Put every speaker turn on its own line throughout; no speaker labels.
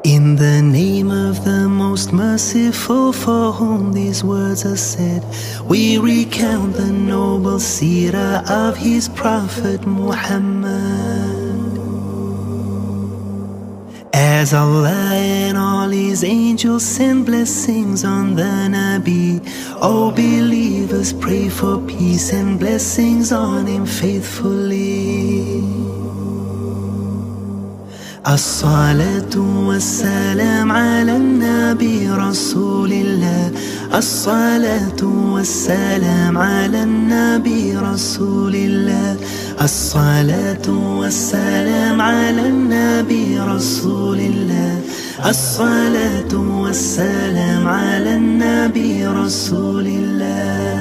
In the name of the most merciful, for whom these words are said, we recount the noble Seerah of his Prophet Muhammad. As Allah and all his angels send blessings on the Nabi, O believers, pray for peace and blessings on him faithfully. As-salatu was-salam ala al-nabi Rasulillah. As-salatu was-salam ala al-nabi Rasulillah. As-salatu was-salam ala al-nabi Rasulillah. As-salatu was-salam ala al-nabi Rasulillah.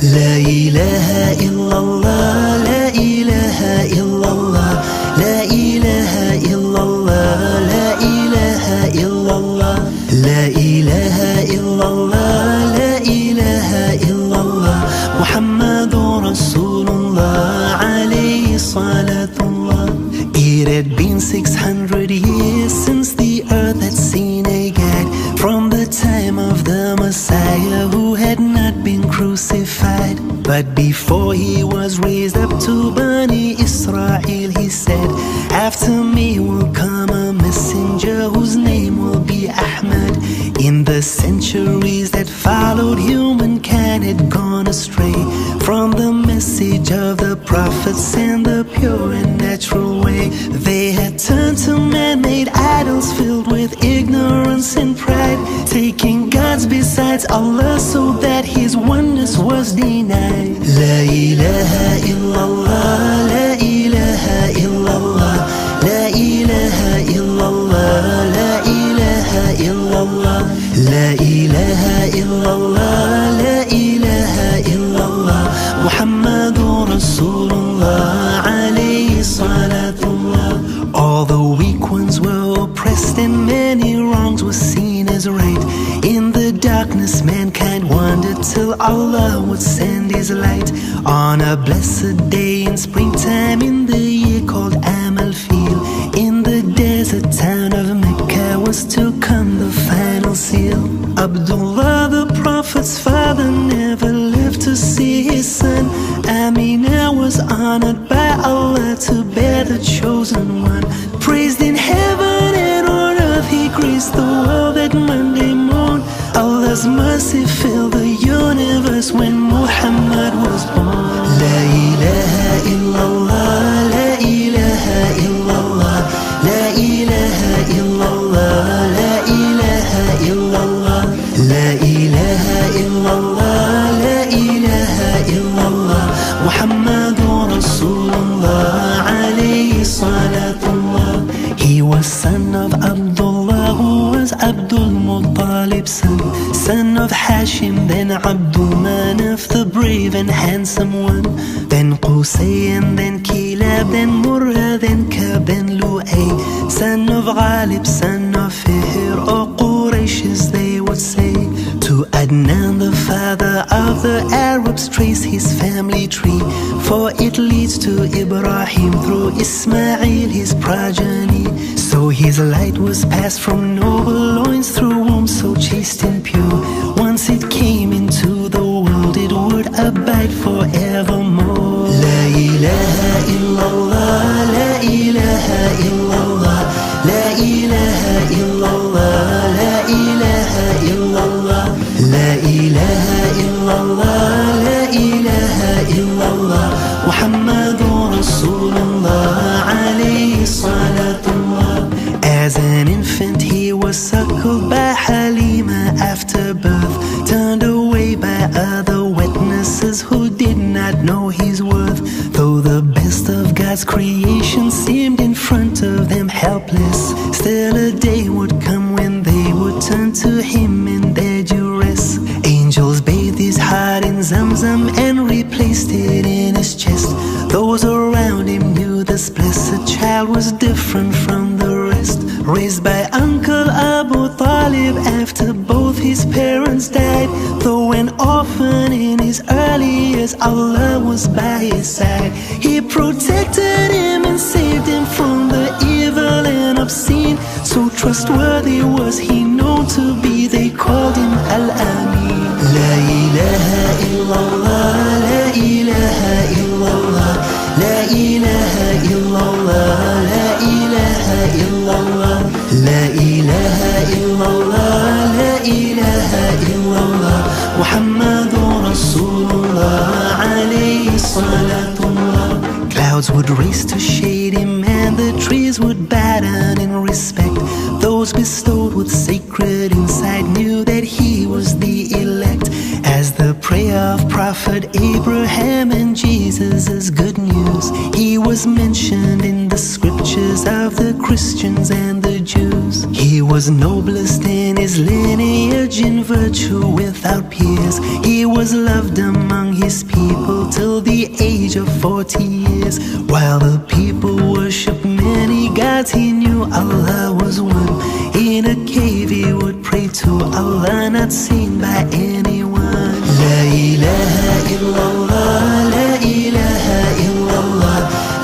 لا إله إلا الله لا إله إلا الله لا إله إلا الله لا إله إلا الله لا إله إلا الله لا إله إلا الله محمد رسول الله عليه صلاة الله. It had been 600 years since the earth had seen a guide, from the time of the Messiah who had not been crucified. But before he was raised up to Bani Israel, he said, after me will come a messenger whose name will be Ahmad. In the centuries that followed, humankind had gone astray from the message of the prophets and the pure and natural way. They had turned to man-made idols filled with ignorance and pride, taking gods besides Allah so that his oneness was denied. La ilaha illallah, la ilaha illallah, la ilaha illallah, la ilaha illallah, la ilaha illallah, la ilaha illallah, Muhammadur Rasulullah alayhi salatullah. All the weak ones were oppressed and many wrongs were seen as right. In the darkness mankind wandered till Allah would send his light. On a blessed day in springtime in the year called Amal Feel, in the desert town of Mecca was to come the final seal. Abdullah, the Prophet's father, never lived to see his son. Amina was honored by Allah to bear the chosen one. Praised in heaven and on earth, he graced the world that Monday morn. Allah's mercy filled the universe when Muhammad was born. La ilaha illallah, la ilaha illallah, la ilaha illallah, la ilaha illallah, la ilaha illallah, la ilaha illallah, Muhammadur Rasulullah alayhi salatullah. He was son of Abdullah, who was Abdul Muttalib's son of Hashim, then Abdul Manaf, the brave and handsome one, then Qusay, and then Kilab, then Murrah, then Kab, then Lu'ay, son of Ghalib, son of Fihr, or Quraysh as they would say. To Adnan, the father of the Arabs, trace his family tree, for it leads to Ibrahim through Ismail, his progeny. So his light was passed from noble loins through wombs so chaste and pure. Once it came into the world, it would abide forevermore. La ilaha illallah, la ilaha illallah, la ilaha illallah, la ilaha illallah, la ilaha illallah, la ilaha illallah, Muhammadur Rasulullah alayhi salatullah. As an infant he was suckled by Halima after birth, turned away by other wet his heart in Zamzam and replaced it in his chest. Those around him knew this blessed child was different from the rest. Raised by Uncle Abu Talib after both his parents died. Though an orphan in his early years, Allah was by his side. He protected him and saved him from the evil and obscene. So trustworthy was he known to be, they called him Al-Amin. La ilaha illallah, la ilaha illallah, la ilaha illallah, la ilaha illallah, la ilaha illallah, la ilaha illallah, Muhammadur Rasulullah, alayhi salatullah. Clouds would race to shade him and the trees would bow down in respect. Those bestowed with sacred insight knew that he was the elect. As the prayer of Prophet Abraham and Jesus is good news, he was mentioned in the scriptures of the Christians and the Jews. He was noblest in his lineage in virtue without peers. He was loved among his people till the age of 40 years. While the people worshipped many gods, he knew Allah was one. In a cave he would pray to Allah, not seen by anyone. La ilaha illallah, la ilaha illallah,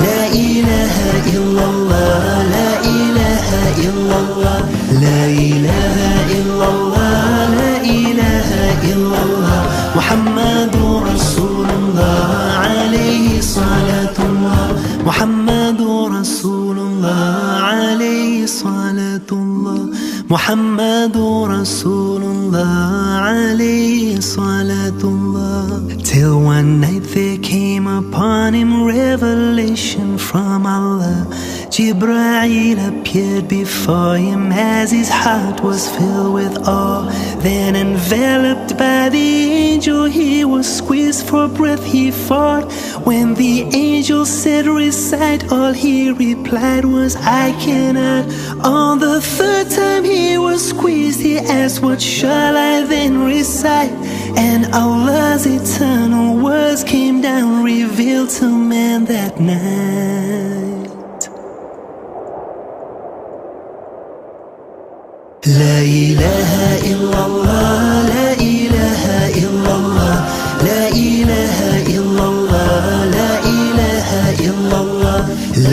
la ilaha illallah, la ilaha illallah, la ilaha illallah, la ilaha illallah, Muhammadur Rasulullah, alayhi salatullah, Muhammadur Rasulullah, alayhi salatullah, Muhammadur Rasulullah, alayhi salatullah. Till one night there came upon him revelation from Allah. Jibreel appeared before him as his heart was filled with awe. Then enveloped by the angel he was squeezed for breath, he fought. When the angel said recite, all he replied was I cannot. On the third time he was squeezed, he asked what shall I then recite? And Allah's eternal words came down, revealed to man that night. La ilaha illallah, la ilaha illallah, la ilaha illallah, la ilaha illallah,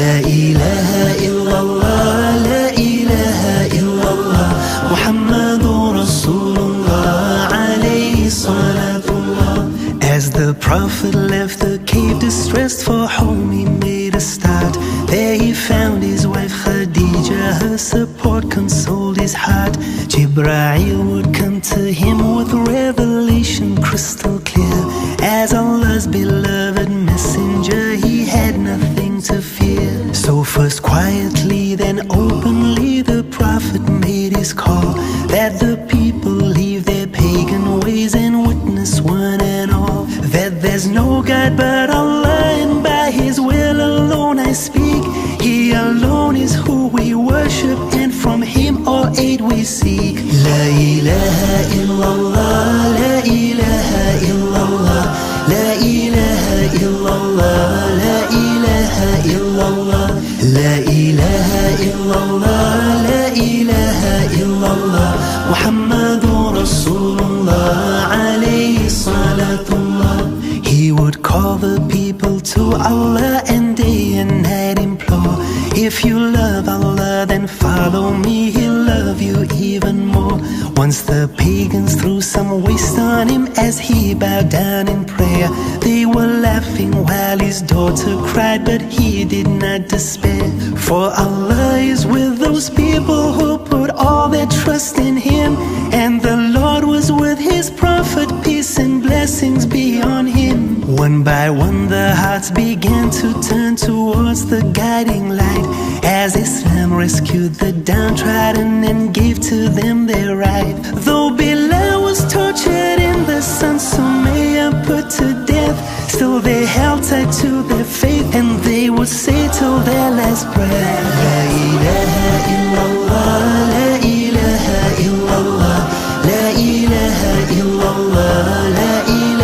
la ilaha illallah, la ilaha illallah, Muhammadur Rasulullah, alayhi salatullah. As the Prophet left the cave distressed for home, he made a start. There he found his wife Khadija, her support consoled his heart. Jibreel would come to him with revelation crystal clear. As Allah's beloved messenger, he had nothing to fear. So first quietly, then openly, the Prophet made his call, that the people leave their pagan ways and witness one and all, that there's no God but Allah, and by His will alone I speak. He alone is who we worship, and from Him all aid we seek. La ilaha illallah, la ilaha illallah, la ilaha illallah, la ilaha illallah, la ilaha illallah, la ilaha illallah, Muhammadur Rasulullah, alayhi salatullah. He would call the people to Allah and day and night implore, if you love Allah then follow me, He'll love you even more. Once the pagans threw some waste on him as he bowed down in prayer. They were laughing while his daughter cried, but he did not despair. For Allah is with those people who put all their trust in Him, and the Lord was with His Prophet, peace and blessings be on him. One by one the hearts began to turn towards the guiding light, as Islam rescued the downtrodden and gave to them their right. Though Bilal was tortured in the sun, Sumayya put to death, still they held tight to their faith, and they would say till their last breath, La ilaha illallah, la ilaha illallah, la ilaha illallah, la ilaha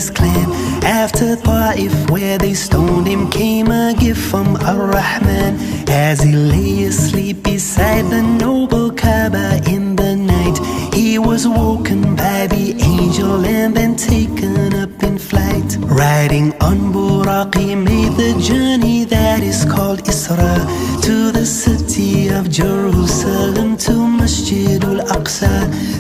his clan. After Ta'if, where they stoned him, came a gift from Ar-Rahman. As he lay asleep beside the noble Kaaba in the night, he was woken by the angel and then taken up in flight. Riding on Buraq, he made the journey that is called Isra, to the city of Jerusalem, to Masjidul Aqsa.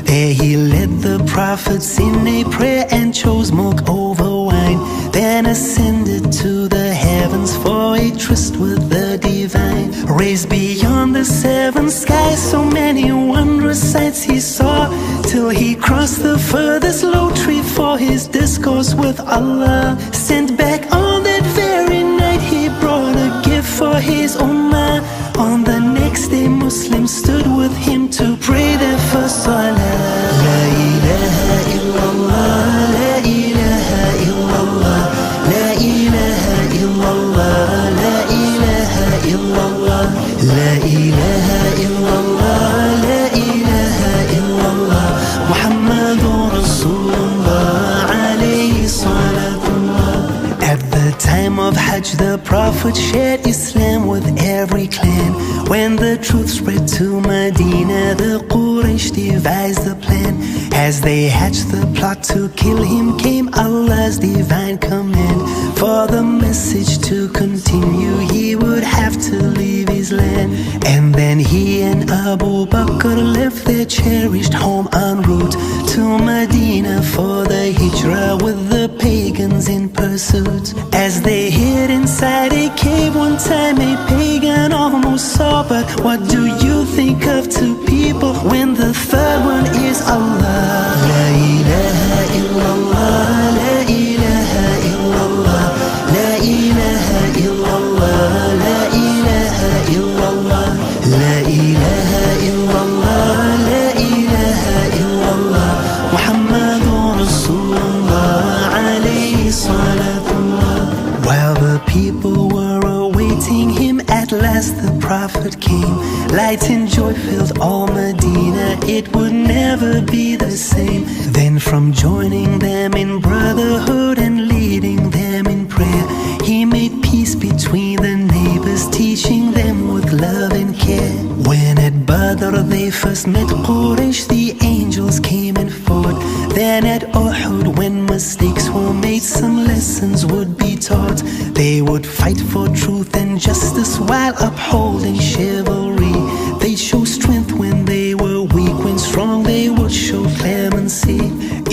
There he led the prophets in a prayer and chose milk over wine, then ascended to the heavens for a tryst with the divine. Raised beyond the seven skies, so many wondrous sights he saw, till he crossed the furthest low tree for his discourse with Allah. Sent back on that very night, he brought a gift for his ummah. On the next day, Muslims stood with him to pray their first salah. La ilaha illallah, la ilaha illallah, la ilaha illallah, la ilaha illallah, la ilaha illallah, la ilaha illallah, Muhammadur Rasulullah, alayhi salatullah. At the time of Hajj, the Prophet shared Islam with every clan. When the truth spread to Medina, the Quraysh devised the plan. As they hatched the plot to kill him, came Allah's divine command. For the message to continue, he would have to leave his land. And then he and Abu Bakr left their cherished home en route to Medina for the Hijra, with the pagans in pursuit. As they hid inside a cave, one time a pagan almost saw. But what do you think of two people when the third one is Allah? La ilaha illallah, la ilaha illallah, la ilaha illallah, la ilaha illallah, la ilaha illallah, la ilaha illallah, Muhammadur Rasulullah, alayhi salatullah. While the people were awaiting him, at last the Prophet came. Light and joy filled all Medina, it would never be the same. Then from joining them in brotherhood and leading them in prayer, he made peace between the neighbors, teaching them with love and care. When at Badr they first met Quraysh, the angels came and fought. Then at Uhud, when mistakes were made, some lessons would be taught. They would fight for truth and justice while upholding chivalry. They'd show strength when they were weak, when strong they would show clemency.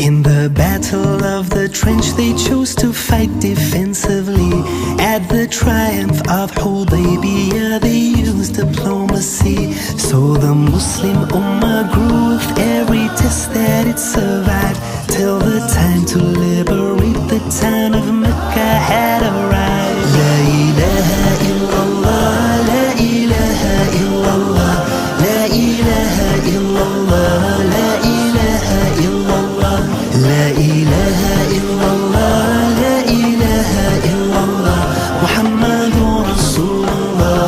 In the battle of the trench, they chose to fight defensively. At the triumph of Hudaybiyah, they used diplomacy. So the Muslim Ummah grew with every test that it survived, till the time to liberate the town of Mecca had arrived. La ilaha illallah, la ilaha illallah, la ilaha illallah, la ilaha illallah, la ilaha illallah, la ilaha illallah, Muhammadur Rasulullah,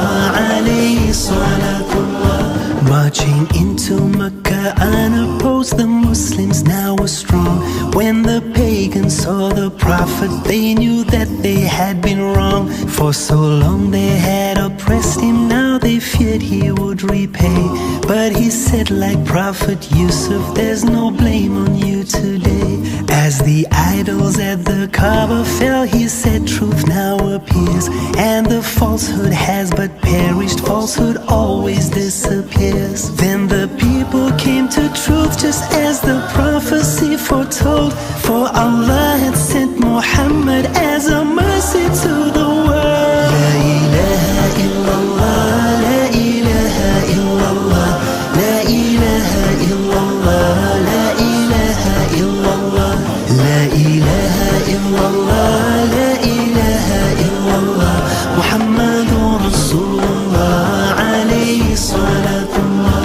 alayhi salatullah. Marching into Mecca unopposed, the Muslims now were strong. When the pagans saw the Prophet, they knew that they had been wrong. For so long they had oppressed him, now they feared he would repay. But he said, like Prophet Yusuf, there's no blame on you today. As the idols at the Kaaba fell, he said, truth now appears, and the falsehood has but perished. Falsehood always disappears. Then the people came to truth, just as the prophecy foretold. For Allah had sent Muhammad as a mercy to the world. La ilaha illallah, la ilaha illallah, la ilaha illallah, la ilaha illallah, la ilaha illallah, la ilaha illallah, Muhammadur Rasulullah, alayhi salatullah.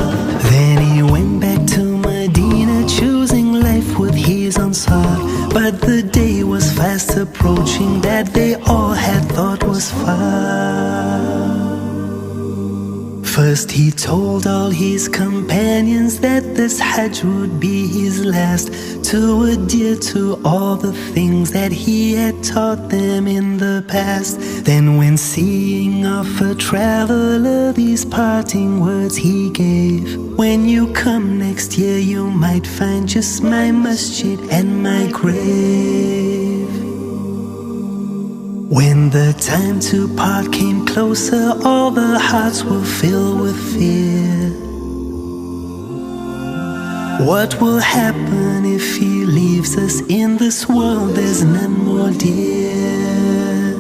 Then he went back to Medina, choosing life with his Ansar. But the day was fast approaching that they all had thought was far. First he told all his companions that this Hajj would be his last, to adhere to all the things that he had taught them in the past. Then when seeing off a traveler, these parting words he gave: when you come next year, you might find just my masjid and my grave. When the time to part came closer, all the hearts were filled with fear. What will happen if he leaves us? In this world there's none more dear.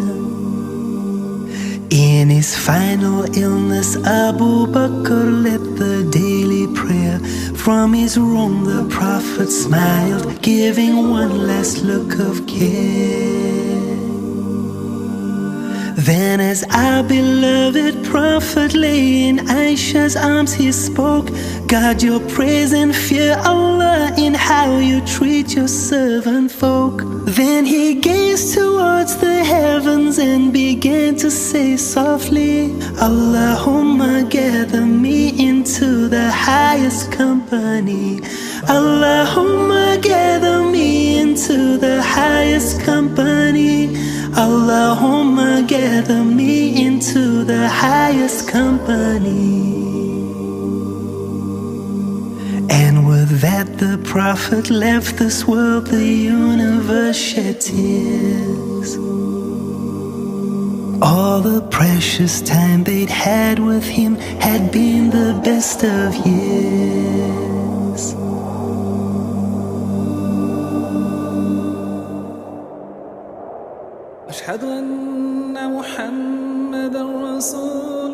In his final illness, Abu Bakr led the daily prayer. From his room the Prophet smiled, giving one last look of care. Then as our beloved Prophet lay in Aisha's arms, he spoke: guard your praise and fear Allah in how you treat your servant folk. Then he gazed towards the heavens and began to say softly: Allahumma gather me into the highest company. Allahumma gather me into the highest company. Allahumma gather me into the highest company. And with that the Prophet left this world, the universe shed tears. All the precious time they'd had with him had been the best of years.
أشهد أن محمدًا رسول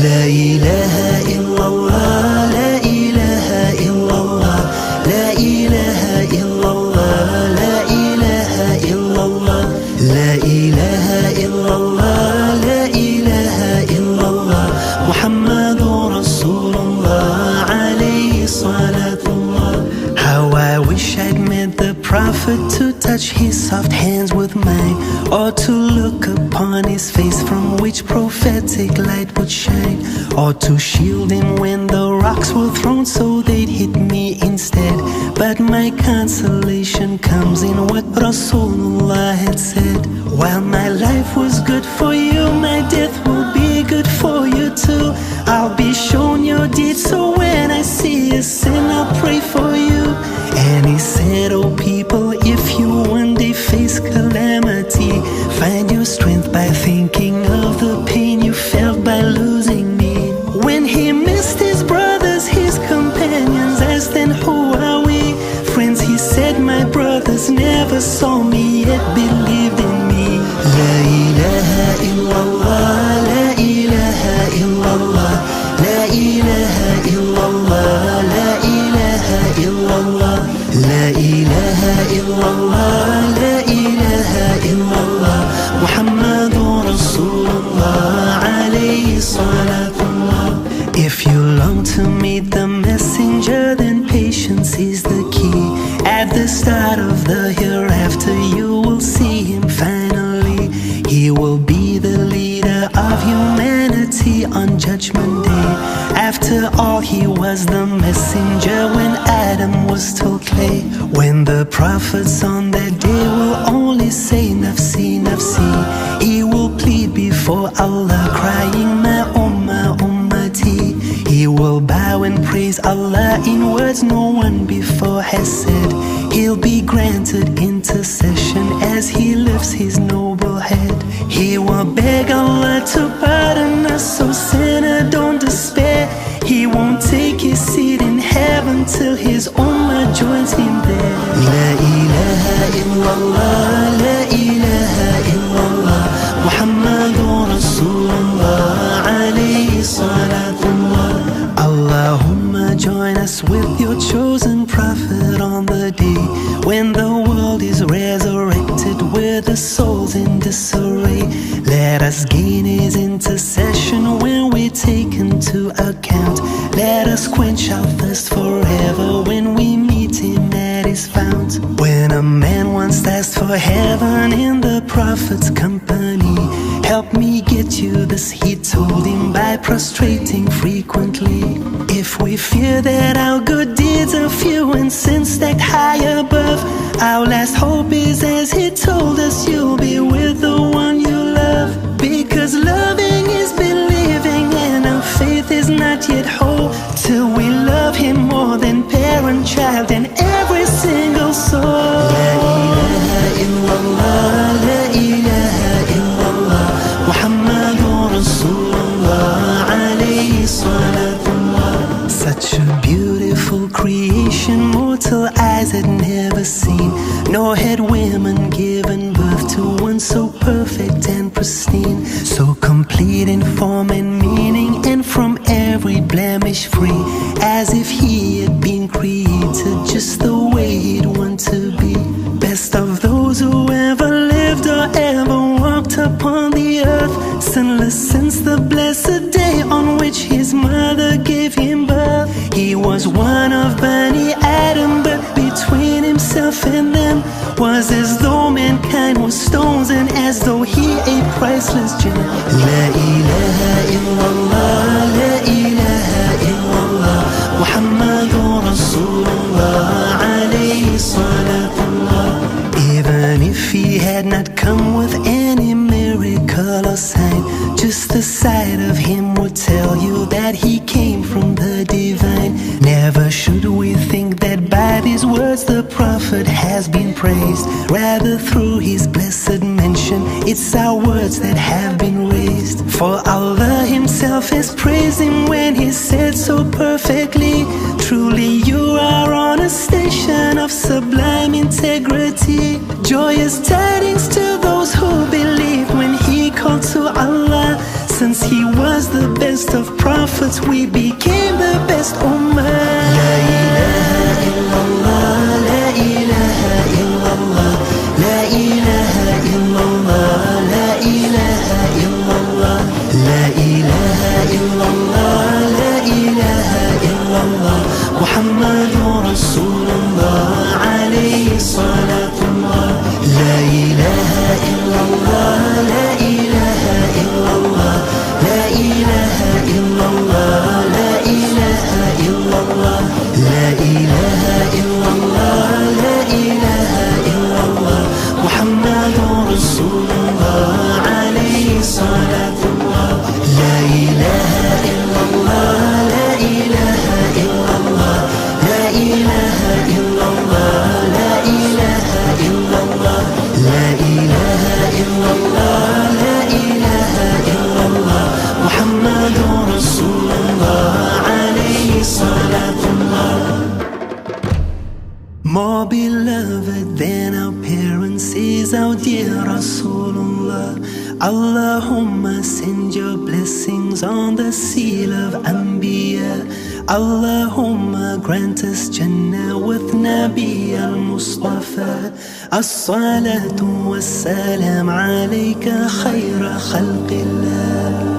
لا إله إلا الله، لا إله إلا الله، لا إله إلا الله، لا إله إلا الله، لا إله إلا الله، لا إله إلا الله، محمد رسول الله عليه صلاة الله. How I wish I'd met the Prophet to touch his soft hands with mine, or to look upon his face from which prophetic light would shine, or to shield him when the rocks were thrown so they'd hit me instead. But my consolation comes in what Rasulullah had said: while my life was good for you, my death will be good for you too. I'll be shown your deeds, so when I see a sin, I'll pray for you. And he said, oh people, if you one day face calamity, find your strength by thinking of the pain you felt by losing me. When he missed his brothers, his companions asked, then who are we? Friends, he said, my brothers never saw me yet believed in me. La ilaha illallah, la ilaha illallah, la ilaha illallah, la ilaha illallah, la ilaha illallah, la ilaha illallah, Muhammadur Rasulullah alayhi salatullah. If you long to meet the messenger, then patience is the key. At the start of the hereafter, you will see him finally. He will be the leader of humanity on Judgment Day. After all, he was the messenger when Adam was still clay. When the prophets on that day will only say nafsi, nafsi, he will plead before Allah, crying my ummah, ummati. He will bow and praise Allah in words no one before has said. He'll be granted intercession as he lifts his noble head. He will beg Allah to pardon us, so sinner don't despair. He won't take his seat in heaven till his ummah joins him there. La ilaha illallah, la ilaha illallah, Muhammadur Rasulullah alayhi salatullah. Allahumma join us with your chosen Prophet on the day when the world is resurrected with the souls in disarray. La Let us gain his intercession when we're taken to account. Let us quench our thirst forever when we meet him at his fount. When a man once asked for heaven in the Prophet's company, help me get you this, he told him, by prostrating frequently. If we fear that our good deeds are few and sin stacked high above, our last hope is, as he told us, you'll be with the one you love. Because loving is believing and our faith is not yet whole till we love him more than parent, child and every single soul. La ilaha illallah, la ilaha illallah, Muhammadur Rasulullah, alayhi salatullah. Such a beautiful creation mortal eyes had never seen, nor had women given birth to one so perfect and pristine, so complete in form and meaning, and from every blemish free, as if he had been created just the way he'd want to be. Best of those who ever lived or ever walked upon the earth, sinless since the blessed day on which his mother gave him birth. He was one of Bani Adam, but between himself and them was as though mankind was stones and as though he a priceless gem. La ilaha illallah, la ilaha illallah, Muhammadur Rasulullah, alayhi salatullah. Even if he had not come with any miracle or sign, just the sight of him would tell you that he came from the divine. Never should we think that by these words the Prophet has been praised. Rather through his blessed mention, it's our words that have been raised. For Allah himself has praised him when he said so perfectly, truly you are on a station of sublime integrity. Joyous tidings to those who believed when he called to Allah. Since he was the best of prophets, we became the best ummah. La ilaha illallah, la ilaha illallah, la ilaha illallah, la ilaha illallah, la ilaha illallah, la ilaha illallah, Muhammadur Rasulullah, alayhi salatullah. La ilaha illallah, la ilaha illallah, la ilaha illallah, la ilaha illallah, la ilaha illallah, la ilaha illallah, Muhammadur Rasulullah, alayhi salatullah. La ilaha illallah, la ilaha illallah, la ilaha illallah, la ilaha illallah, la ilaha illallah, la ilaha illallah, Muhammadur Rasulullah, alayhi salatullah. More beloved than our parents is our dear Rasulullah. Allahumma send your blessings on the seal of Anbiya. Allahumma grant us Jannah with Nabi al-Mustafa. As-salatu was-salam alayka khayra khalqillah.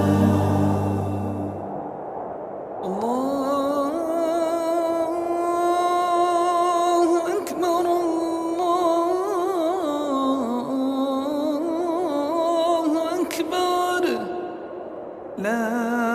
لا